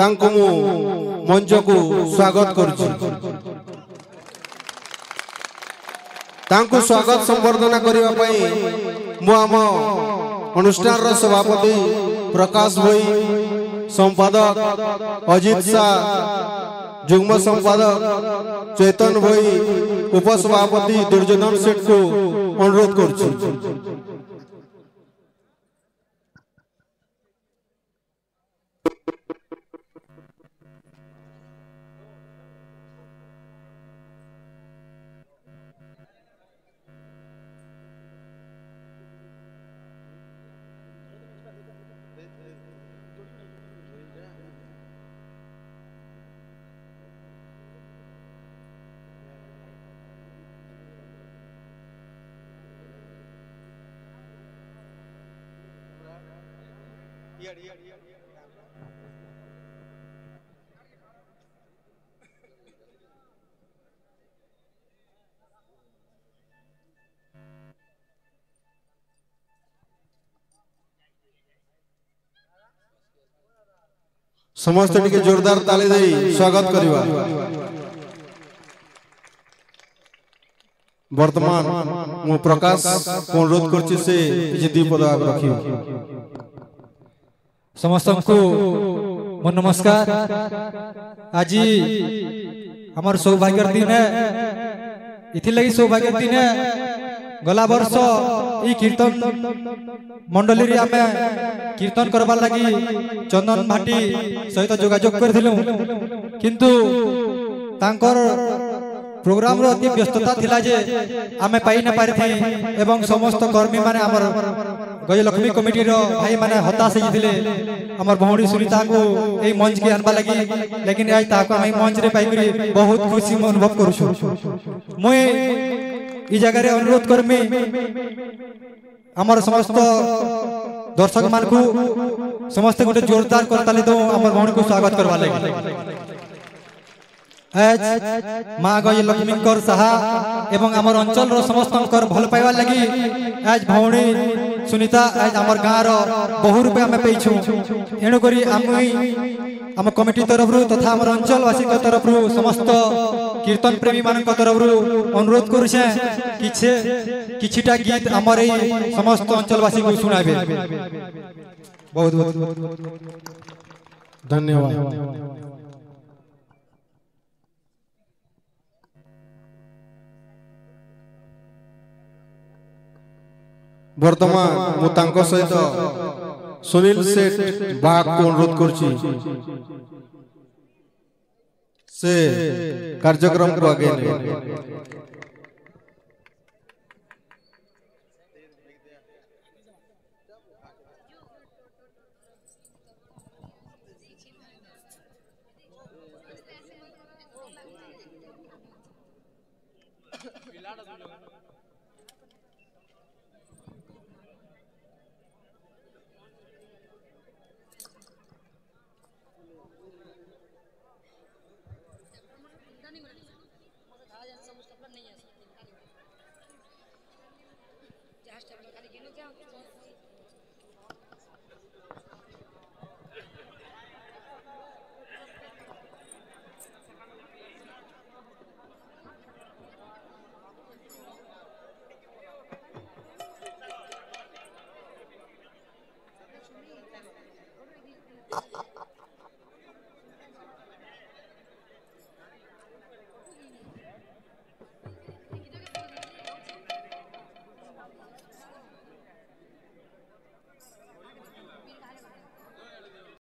तांको मु मंच को स्वागत करुछु। तांको स्वागत संवर्धना करिवा पई मु आम अनुष्ठान रो सभापति प्रकाश भाई, संपादक अजित शाह, जुग्म संपादक चेतन भाई, उपसभापति दुर्योधन सेठ को अनुरोध करुछु। समस्त टिके जोरदार ताली दे स्वागत करिवा। वर्तमान मु प्रकाश को अनुरोध करछि से जे दी पद आग रखियो। समस्त को मन नमस्कार। आज हमार सौभाग्य दिन है, इथि लगी सौभाग्य दिन है। गला वर्ष ई कीर्तन मंडली रे आमे कीर्तन करबा लगी चंदन भाटी सहित जोगाजोग करथिलु, किंतु तांकर प्रोग्राम रो अति व्यस्तता थिला जे आमे पाई न पारि थी एवं समस्त कर्मी माने हमर गजलक्ष्मी कमिटी रो भाई माने हताश हिथिले हमर भौणी सुनीता को एई मंच के आनबा लगी, लेकिन आज ताको हम मंच रे पाई करी बहुत खुशी अनुभव करू छु। मोय ई जगह रे अनुरोध करमी हमर समस्त दर्शक मान को समस्त गोटे जोरदार करताली दो हमर भौणी को स्वागत करबा लगी। आज माँ गजलक्ष्मी कर साहा एवं हमर अंचल रो समस्त कर भल पाइबा लगी आज भौणी सुनीता आज हमर गाँव रो बहु रुपया में पेइछु। एणु करी हम कमिटी तरफ तथा हमर अंचल वासी के तरफ समस्त कीर्तन प्रेमी मान तरफ अनुरोध करुछे किछिटा गीत हमर समस्त अंचल वासी को सुनाबे। बहुत बहुत धन्यवाद। वर्तमान मु तांको सहित सुनील सेठ बाग को अनुरोध करछि से कार्यक्रम को आगे ले।